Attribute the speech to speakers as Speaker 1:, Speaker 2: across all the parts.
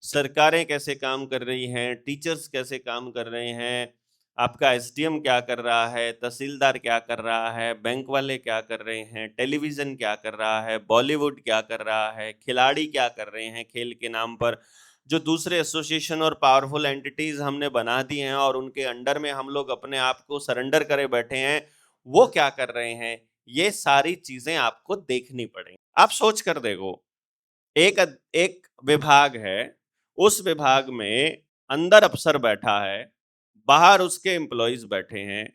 Speaker 1: सरकारें कैसे काम कर रही हैं, टीचर्स कैसे काम कर रहे हैं, आपका एसडीएम क्या कर रहा है, तहसीलदार क्या कर रहा है, बैंक वाले क्या कर रहे हैं, टेलीविजन क्या कर रहा है, बॉलीवुड क्या कर रहा है, खिलाड़ी क्या कर रहे हैं खेल के नाम पर, जो दूसरे एसोसिएशन और पावरफुल एंटिटीज हमने बना दी हैं और उनके अंडर में हम लोग अपने आप को सरेंडर करे बैठे हैं, वो क्या कर रहे हैं। ये सारी चीजें आपको देखनी पड़ेंगी। आप सोच कर देखो, एक एक विभाग है, उस विभाग में अंदर अफसर बैठा है, बाहर उसके एम्प्लॉइज बैठे हैं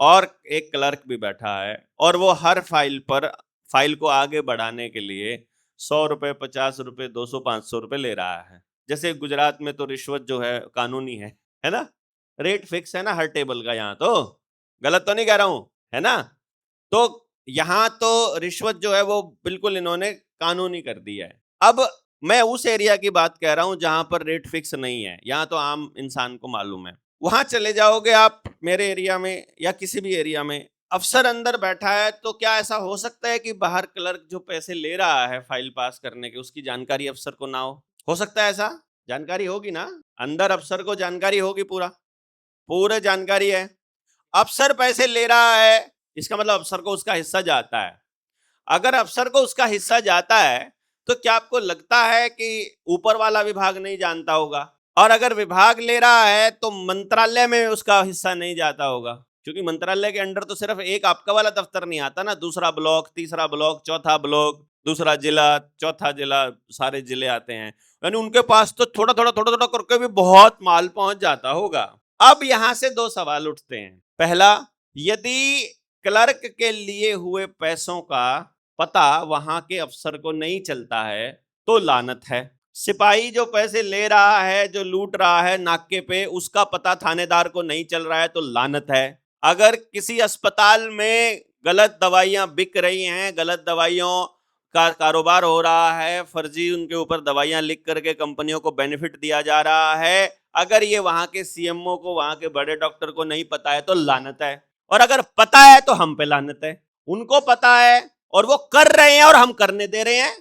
Speaker 1: और एक क्लर्क भी बैठा है, और वो हर फाइल को आगे बढ़ाने के लिए 100 रुपए, 50 रुपए, 200, 500 रुपए ले रहा है। जैसे गुजरात में तो रिश्वत जो है कानूनी है ना, रेट फिक्स है ना हर टेबल का। यहाँ तो गलत तो नहीं कह रहा हूं, है ना। तो यहाँ तो रिश्वत जो है वो बिल्कुल इन्होंने कानूनी कर दिया है। अब मैं उस एरिया की बात कह रहा हूं जहां पर रेट फिक्स नहीं है, यहाँ तो आम इंसान को मालूम है। वहां चले जाओगे आप मेरे एरिया में या किसी भी एरिया में, अफसर अंदर बैठा है, तो क्या ऐसा हो सकता है कि बाहर क्लर्क जो पैसे ले रहा है फाइल पास करने के, उसकी जानकारी अफसर को ना हो सकता है ऐसा? जानकारी होगी ना, अंदर अफसर को जानकारी होगी, पूरे जानकारी है। अफसर पैसे ले रहा है, इसका मतलब अफसर को उसका हिस्सा जाता है। अगर अफसर को उसका हिस्सा जाता है तो क्या आपको लगता है कि ऊपर वाला विभाग नहीं जानता होगा? और अगर विभाग ले रहा है तो मंत्रालय में उसका हिस्सा नहीं जाता होगा, क्योंकि मंत्रालय के अंडर तो सिर्फ एक आपका वाला दफ्तर नहीं आता ना, दूसरा ब्लॉक, तीसरा ब्लॉक, चौथा ब्लॉक, दूसरा जिला, चौथा जिला, सारे जिले आते हैं। यानी उनके पास तो थोड़ा थोड़ा करके भी बहुत माल पहुंच जाता होगा। अब यहां से दो सवाल उठते हैं। पहला, यदि क्लर्क के लिए हुए पैसों का पता वहां के अफसर को नहीं चलता है तो लानत है। सिपाही जो पैसे ले रहा है, जो लूट रहा है नाके पे, उसका पता थानेदार को नहीं चल रहा है तो लानत है। अगर किसी अस्पताल में गलत दवाइयां बिक रही हैं, गलत दवाइयों का कारोबार हो रहा है, फर्जी उनके ऊपर दवाइयां लिख करके कंपनियों को बेनिफिट दिया जा रहा है, अगर ये वहां के सीएमओ को, वहां के बड़े डॉक्टर को नहीं पता है तो लानत है। और अगर पता है तो हम पे लानत है। उनको पता है और वो कर रहे हैं और हम करने दे रहे हैं,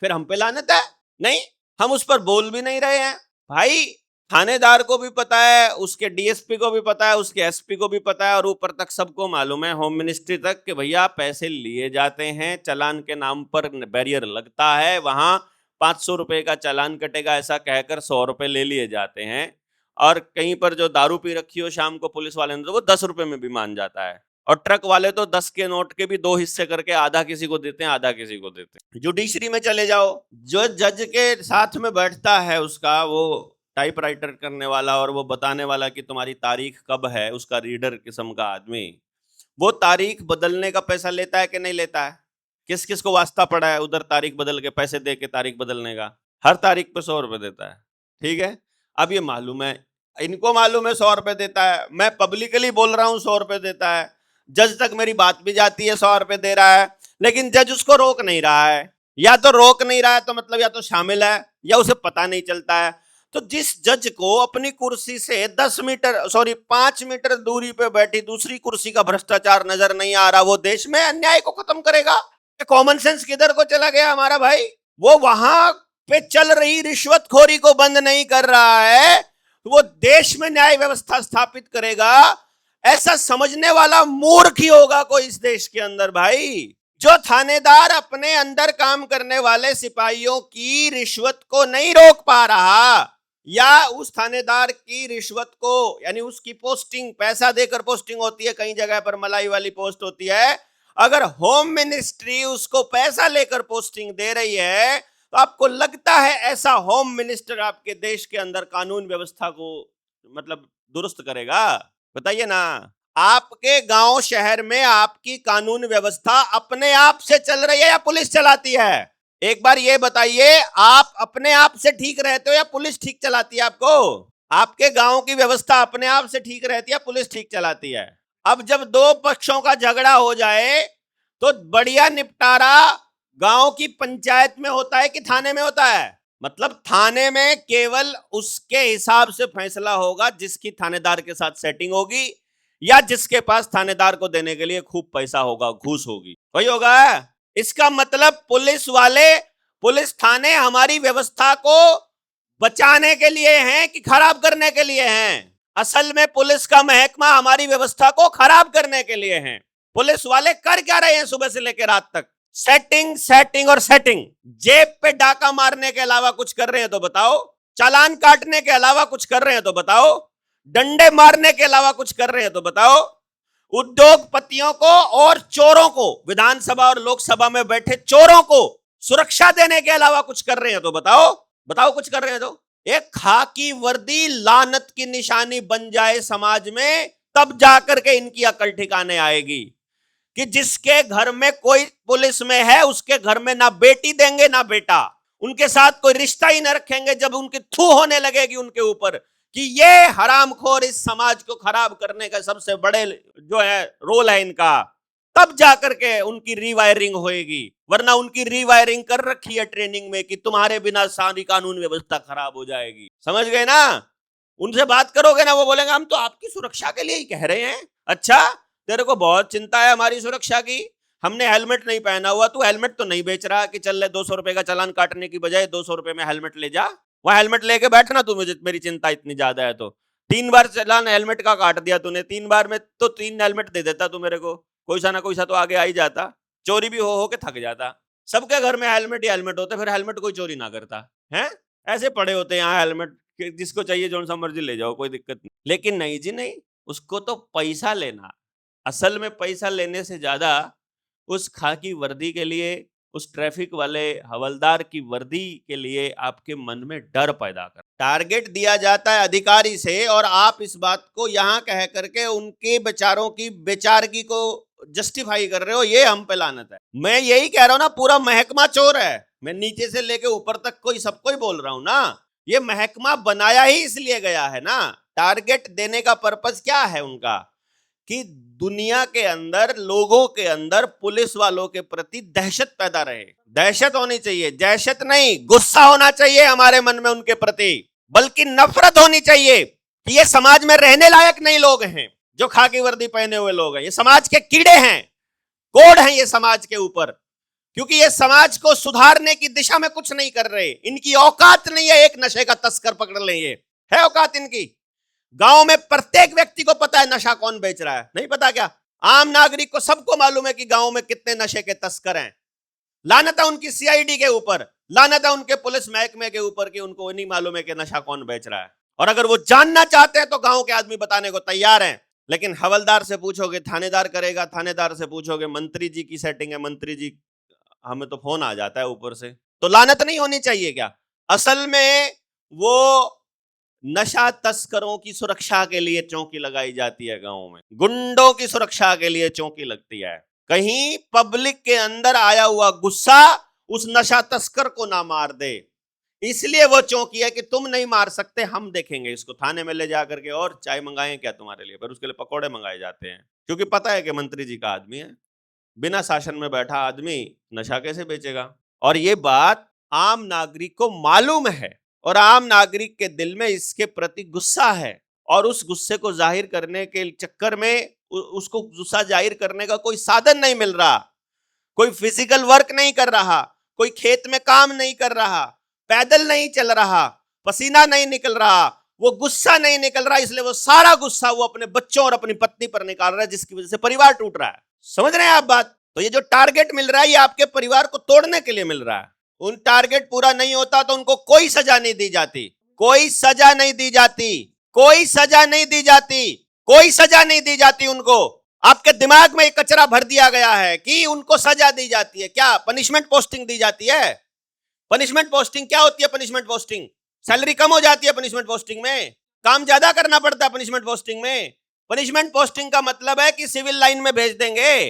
Speaker 1: फिर हम पे लानत है? नहीं, हम उस पर बोल भी नहीं रहे हैं। भाई, थानेदार को भी पता है, उसके डीएसपी को भी पता है, उसके एसपी को भी पता है, और ऊपर तक सबको मालूम है, होम मिनिस्ट्री तक, कि भैया पैसे लिए जाते हैं, चालान के नाम पर बैरियर लगता है, वहां 500 रुपए का चालान कटेगा ऐसा कहकर 100 रुपए ले लिए जाते हैं। और कहीं पर जो दारू पी रखी हो शाम को पुलिस वाले ने, तो वो 10 रुपए में भी मान जाता है। और ट्रक वाले तो 10 के नोट के भी 2 हिस्से करके आधा किसी को देते हैं, आधा किसी को देते हैं। जुडिशरी में चले जाओ, जो जज के साथ में बैठता है उसका वो टाइपराइटर करने वाला और वो बताने वाला कि तुम्हारी तारीख कब है, उसका रीडर किस्म का आदमी, वो तारीख बदलने का पैसा लेता है कि नहीं लेता है? किस किस को वास्ता पड़ा है उधर तारीख बदल के पैसे दे के तारीख बदलने का? हर तारीख पे 100 रुपए देता है। ठीक है, अब ये मालूम है, इनको मालूम है 100 रुपए देता है, मैं पब्लिकली बोल रहा हूं 100 रुपए देता है, जज तक मेरी बात भी जाती है 100 रुपए दे रहा है, लेकिन जज उसको रोक नहीं रहा है। या तो रोक नहीं रहा है तो मतलब या तो शामिल है या उसे पता नहीं चलता है। तो जिस जज को अपनी कुर्सी से 5 मीटर दूरी पे बैठी दूसरी कुर्सी का भ्रष्टाचार नजर नहीं आ रहा, वो देश में अन्याय को खत्म करेगा? कॉमन सेंस किधर को चला गया हमारा भाई? वो वहां पे चल रही रिश्वतखोरी को बंद नहीं कर रहा है, वो देश में न्याय व्यवस्था स्थापित करेगा, ऐसा समझने वाला मूर्ख ही होगा कोई इस देश के अंदर भाई। जो थानेदार अपने अंदर काम करने वाले सिपाहियों की रिश्वत को नहीं रोक पा रहा, या उस थानेदार की रिश्वत को, यानी उसकी पोस्टिंग पैसा देकर पोस्टिंग होती है, कई जगह पर मलाई वाली पोस्ट होती है, अगर होम मिनिस्ट्री उसको पैसा लेकर पोस्टिंग दे रही है, तो आपको लगता है ऐसा होम मिनिस्टर आपके देश के अंदर कानून व्यवस्था को मतलब दुरुस्त करेगा? बताइए ना। आपके गांव शहर में आपकी कानून व्यवस्था अपने आप से चल रही है या पुलिस चलाती है? एक बार ये बताइए, आप अपने आप से ठीक रहते हो या पुलिस ठीक चलाती है आपको? आपके गांव की व्यवस्था अपने आप से ठीक रहती है, पुलिस ठीक चलाती है? अब जब दो पक्षों का झगड़ा हो जाए तो बढ़िया निपटारा गांव की पंचायत में होता है कि थाने में होता है? मतलब थाने में केवल उसके हिसाब से फैसला होगा जिसकी थानेदार के साथ सेटिंग होगी या जिसके पास थानेदार को देने के लिए खूब पैसा होगा, घूस होगी, वही होगा। इसका मतलब पुलिस थाने हमारी व्यवस्था को बचाने के लिए हैं कि खराब करने के लिए हैं? असल में पुलिस का महकमा हमारी व्यवस्था को खराब करने के लिए है। पुलिस वाले कर क्या रहे हैं सुबह से लेकर रात तक? सेटिंग, सेटिंग और सेटिंग। जेब पे डाका मारने के अलावा कुछ कर रहे हैं तो बताओ। चालान काटने के अलावा कुछ कर रहे हैं तो बताओ। डंडे मारने के अलावा कुछ कर रहे हैं तो बताओ। उद्योगपतियों को और चोरों को, विधानसभा और लोकसभा में बैठे चोरों को सुरक्षा देने के अलावा कुछ कर रहे हैं तो बताओ। बताओ कुछ कर रहे हैं तो। एक खाकी वर्दी लानत की निशानी बन जाए समाज में, तब जाकर के इनकी अकल ठिकाने आएगी कि जिसके घर में कोई पुलिस में है उसके घर में ना बेटी देंगे ना बेटा, उनके साथ कोई रिश्ता ही ना रखेंगे। जब उनकी थू होने लगेगी उनके ऊपर कि ये हरामखोर इस समाज को खराब करने का सबसे बड़े जो है रोल है इनका, तब जाकर के उनकी रीवायरिंग होएगी। वरना उनकी रीवायरिंग कर रखी है ट्रेनिंग में कि तुम्हारे बिना सारी कानून व्यवस्था खराब हो जाएगी। समझ गए ना? उनसे बात करोगे ना, वो बोलेंगे हम तो आपकी सुरक्षा के लिए ही कह रहे हैं। अच्छा, तेरे को बहुत चिंता है हमारी सुरक्षा की, हमने हेलमेट नहीं पहना हुआ, तू हेलमेट तो नहीं बेच रहा कि चल ले 200 रुपए का चालान काटने की बजाय 200 रुपए में हेलमेट ले जा, वहां हेलमेट लेके बैठना। तू मुझे, मेरी चिंता इतनी ज्यादा है तो 3 बार चालान हेलमेट का काट दिया तूने, 3 बार में तो 3 हेलमेट दे देता तू मेरे को, कोई सा ना कोई सा तो आगे आ ही जाता, चोरी भी हो के थक जाता। सबके घर में हेलमेट ही हेलमेट होते, फिर हेलमेट कोई चोरी ना करता है। ऐसे पड़े होते हैं यहाँ हेलमेट, जिसको चाहिए जो सा मर्जी ले जाओ, कोई दिक्कत नहीं। लेकिन नहीं जी नहीं, उसको तो पैसा लेना। असल में पैसा लेने से ज्यादा उस खाकी वर्दी के लिए, उस ट्रैफिक वाले हवलदार की वर्दी के लिए आपके मन में डर पैदा कर। टारगेट दिया जाता है अधिकारी से और आप इस बात को यहाँ कह करके उनके बेचारों की बेचारगी को जस्टिफाई कर रहे हो, ये हम पे लानत है। मैं यही कह रहा हूं ना, पूरा महकमा चोर है। मैं नीचे से लेके ऊपर तक कोई सबको ही बोल रहा हूं ना। ये महकमा बनाया ही इसलिए गया है ना। टारगेट देने का पर्पस क्या है उनका? कि दुनिया के अंदर, लोगों के अंदर पुलिस वालों के प्रति दहशत पैदा रहे। दहशत होनी चाहिए, दहशत नहीं, गुस्सा होना चाहिए हमारे मन में उनके प्रति, बल्कि नफरत होनी चाहिए कि ये समाज में रहने लायक नहीं लोग हैं जो खाकी वर्दी पहने हुए लोग हैं। ये समाज के कीड़े हैं, कोड़ हैं ये समाज के ऊपर, क्योंकि ये समाज को सुधारने की दिशा में कुछ नहीं कर रहे। इनकी औकात नहीं है एक नशे का तस्कर पकड़ ले, ये है औकात इनकी। गांव में प्रत्येक व्यक्ति को पता है नशा कौन बेच रहा है, नहीं पता क्या? आम नागरिक को सबको मालूम है कि गांव में कितने नशे के तस्कर हैं। लानत है उनकी सीआईडी के ऊपर, लानत है उनके पुलिस महकमे के ऊपर कि उनको नहीं मालूम है कि नशा कौन बेच रहा है। और अगर वो जानना चाहते हैं तो गांव के आदमी बताने को तैयार हैं। लेकिन हवलदार से पूछोगे थानेदार करेगा, थानेदार से पूछोगे मंत्री जी की सेटिंग है, मंत्री जी, हमें तो फोन आ जाता है ऊपर से। तो लानत नहीं होनी चाहिए क्या? असल में वो नशा तस्करों की सुरक्षा के लिए चौकी लगाई जाती है गांव में, गुंडों की सुरक्षा के लिए चौकी लगती है। कहीं पब्लिक के अंदर आया हुआ गुस्सा उस नशा तस्कर को ना मार दे, इसलिए वो चौकी है कि तुम नहीं मार सकते, हम देखेंगे इसको। थाने में ले जाकर के और चाय मंगाएं क्या तुम्हारे लिए, पर उसके लिए पकौड़े मंगाए जाते हैं, क्योंकि पता है कि मंत्री जी का आदमी है। बिना शासन में बैठा आदमी नशा कैसे बेचेगा? और ये बात आम नागरिक को मालूम है और आम नागरिक के दिल में इसके प्रति गुस्सा है, और उस गुस्से को जाहिर करने के चक्कर में उसको गुस्सा जाहिर करने का कोई साधन नहीं मिल रहा, कोई फिजिकल वर्क नहीं कर रहा, कोई खेत में काम नहीं कर रहा, पैदल नहीं चल रहा, पसीना नहीं निकल रहा, वो गुस्सा नहीं निकल रहा, इसलिए वो सारा गुस्सा वो अपने बच्चों और अपनी पत्नी पर निकाल रहा है, जिसकी वजह से परिवार टूट रहा है। समझ रहे हैं आप बात? तो ये जो टारगेट मिल रहा है ये आपके परिवार को तोड़ने के लिए मिल रहा है। उन टारगेट पूरा नहीं होता तो उनको कोई सजा नहीं दी जाती, कोई सजा नहीं दी जाती, कोई सजा नहीं दी जाती, कोई सजा नहीं दी जाती उनको। आपके दिमाग में एक कचरा भर दिया गया है कि उनको सजा दी जाती है। क्या पनिशमेंट पोस्टिंग दी जाती है? पनिशमेंट पोस्टिंग क्या होती है? पनिशमेंट पोस्टिंग, सैलरी कम हो जाती है पनिशमेंट पोस्टिंग में, काम ज्यादा करना पड़ता है पनिशमेंट पोस्टिंग में। पनिशमेंट पोस्टिंग का मतलब है कि सिविल लाइन में भेज देंगे,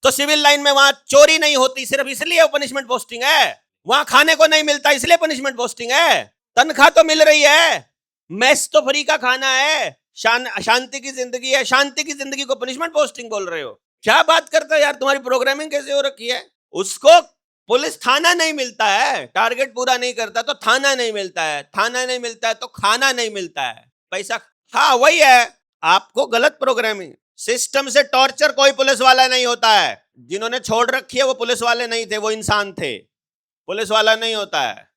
Speaker 1: तो सिविल लाइन में वहां चोरी नहीं होती, सिर्फ इसलिए वो पनिशमेंट पोस्टिंग है। वहां खाने को नहीं मिलता इसलिए पनिशमेंट पोस्टिंग है। तनख्वाह तो मिल रही है, मेस तो फ्री का खाना है, शांति की जिंदगी है, शांति की जिंदगी को पनिशमेंट पोस्टिंग बोल रहे हो? क्या बात करते हो यार, तुम्हारी प्रोग्रामिंग कैसे हो रखी है? उसको पुलिस थाना नहीं मिलता है, टारगेट पूरा नहीं करता तो थाना नहीं मिलता है, थाना नहीं मिलता है तो खाना नहीं मिलता है, पैसा। हाँ वही है, आपको गलत प्रोग्रामिंग। सिस्टम से टॉर्चर कोई पुलिस वाला नहीं होता है। जिन्होंने छोड़ रखी है वो पुलिस वाले नहीं थे, वो इंसान थे, पुलिस वाला नहीं होता है।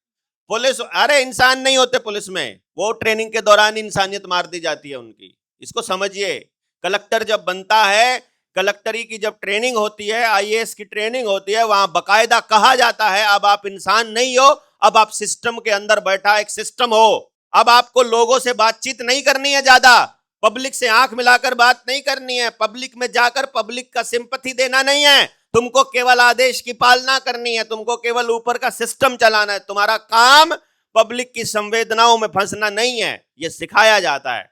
Speaker 1: पुलिस, अरे इंसान नहीं होते पुलिस में, वो ट्रेनिंग के दौरान इंसानियत मार दी जाती है उनकी, इसको समझिए। कलेक्टर जब बनता है, कलेक्टरी की जब ट्रेनिंग होती है, आईएएस की ट्रेनिंग होती है, वहां बकायदा कहा जाता है अब आप इंसान नहीं हो, अब आप सिस्टम के अंदर बैठा एक सिस्टम हो। अब आपको लोगों से बातचीत नहीं करनी है, ज्यादा पब्लिक से आंख मिलाकर बात नहीं करनी है, पब्लिक में जाकर पब्लिक का सिंपैथी देना नहीं है, तुमको केवल आदेश की पालना करनी है, तुमको केवल ऊपर का सिस्टम चलाना है, तुम्हारा काम पब्लिक की संवेदनाओं में फंसना नहीं है, यह सिखाया जाता है।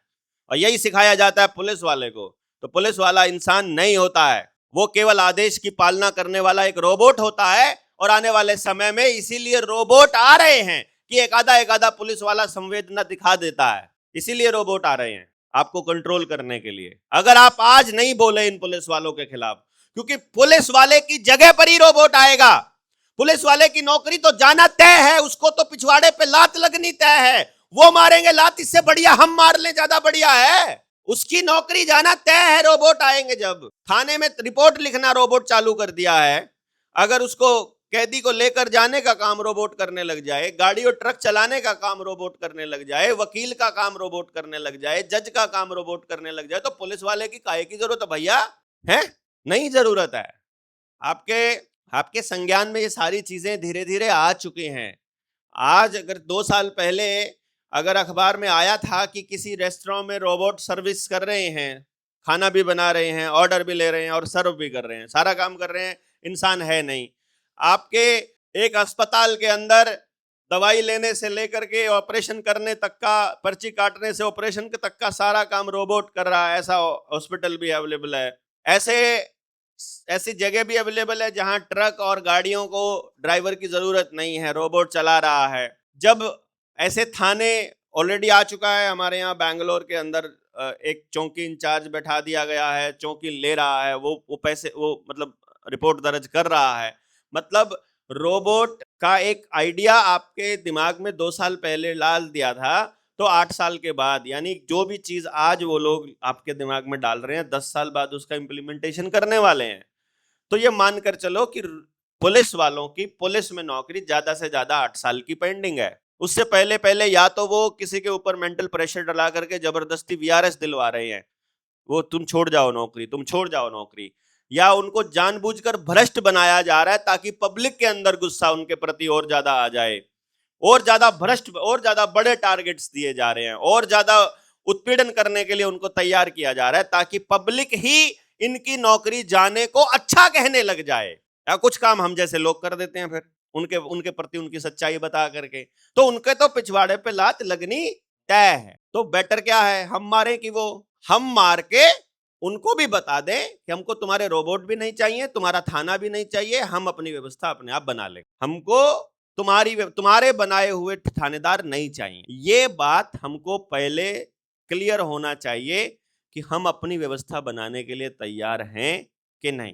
Speaker 1: और यही सिखाया जाता है पुलिस वाले को। तो पुलिस वाला इंसान नहीं होता है, वो केवल आदेश की पालना करने वाला एक रोबोट होता है। और आने वाले समय में इसीलिए रोबोट आ रहे हैं कि एक आधा पुलिस वाला संवेदना दिखा देता है, इसीलिए रोबोट आ रहे हैं आपको कंट्रोल करने के लिए। अगर आप आज नहीं बोले इन पुलिस वालों के खिलाफ, क्योंकि पुलिस वाले की जगह पर ही रोबोट आएगा। पुलिस वाले की नौकरी तो जाना तय है, उसको तो पिछवाड़े पे लात लगनी तय है, वो मारेंगे लात, इससे बढ़िया हम मार ले, ज्यादा बढ़िया है। उसकी नौकरी जाना तय है, रोबोट आएंगे। जब थाने में रिपोर्ट लिखना रोबोट चालू कर दिया है, अगर उसको कैदी को लेकर जाने का काम रोबोट करने लग जाए, गाड़ी और ट्रक चलाने का काम रोबोट करने लग जाए, वकील का काम रोबोट करने लग जाए, जज का काम रोबोट करने लग जाए, तो पुलिस वाले की काहे की जरूरत है भैया? है नहीं जरूरत है। आपके आपके संज्ञान में ये सारी चीजें धीरे धीरे आ चुकी हैं। आज अगर 2 साल पहले अगर अखबार में आया था कि किसी रेस्टोरेंट में रोबोट सर्विस कर रहे हैं, खाना भी बना रहे हैं, ऑर्डर भी ले रहे हैं और सर्व भी कर रहे हैं, सारा काम कर रहे हैं, इंसान है नहीं। आपके एक अस्पताल के अंदर दवाई लेने से लेकर के ऑपरेशन करने तक का, पर्ची काटने से ऑपरेशन के तक का सारा काम रोबोट कर रहा है, ऐसा हॉस्पिटल भी अवेलेबल है। ऐसी जगह भी अवेलेबल है जहां ट्रक और गाड़ियों को ड्राइवर की जरूरत नहीं है, रोबोट चला रहा है। जब ऐसे थाने ऑलरेडी आ चुका है, हमारे यहाँ बैंगलोर के अंदर एक चौकी इंचार्ज बैठा दिया गया है, चौकी ले रहा है, वो पैसे, वो मतलब रिपोर्ट दर्ज कर रहा है। मतलब रोबोट का एक आइडिया आपके दिमाग में 2 साल पहले डाल दिया था, तो 8 साल के बाद, यानी जो भी चीज आज वो लोग आपके दिमाग में डाल रहे हैं, 10 साल बाद उसका इम्प्लीमेंटेशन करने वाले हैं। तो ये मानकर चलो कि पुलिस वालों की पुलिस में नौकरी ज्यादा से ज्यादा 8 साल की पेंडिंग है। उससे पहले पहले या तो वो किसी के ऊपर मेंटल प्रेशर डला करके जबरदस्ती वीआरएस दिलवा रहे हैं, वो तुम छोड़ जाओ नौकरी, तुम छोड़ जाओ नौकरी, या उनको जानबूझकर भ्रष्ट बनाया जा रहा है ताकि पब्लिक के अंदर गुस्सा उनके प्रति और ज्यादा आ जाए, और ज्यादा भ्रष्ट, और ज्यादा बड़े टारगेट्स दिए जा रहे हैं, और ज्यादा उत्पीड़न करने के लिए उनको तैयार किया जा रहा है ताकि पब्लिक ही इनकी नौकरी जाने को अच्छा कहने लग जाए। या कुछ काम हम जैसे लोग कर देते हैं फिर उनके उनके प्रति उनकी सच्चाई बता करके, तो उनके तो पिछवाड़े पे लात लगनी तय है। तो बेटर क्या है, हम मारे कि वो, हम मार के उनको भी बता दें कि हमको तुम्हारे रोबोट भी नहीं चाहिए, तुम्हारा थाना भी नहीं चाहिए, हम अपनी व्यवस्था अपने आप बना लें, हमको तुम्हारे बनाए हुए थानेदार नहीं चाहिए। ये बात हमको पहले क्लियर होना चाहिए कि हम अपनी व्यवस्था बनाने के लिए तैयार हैं कि नहीं।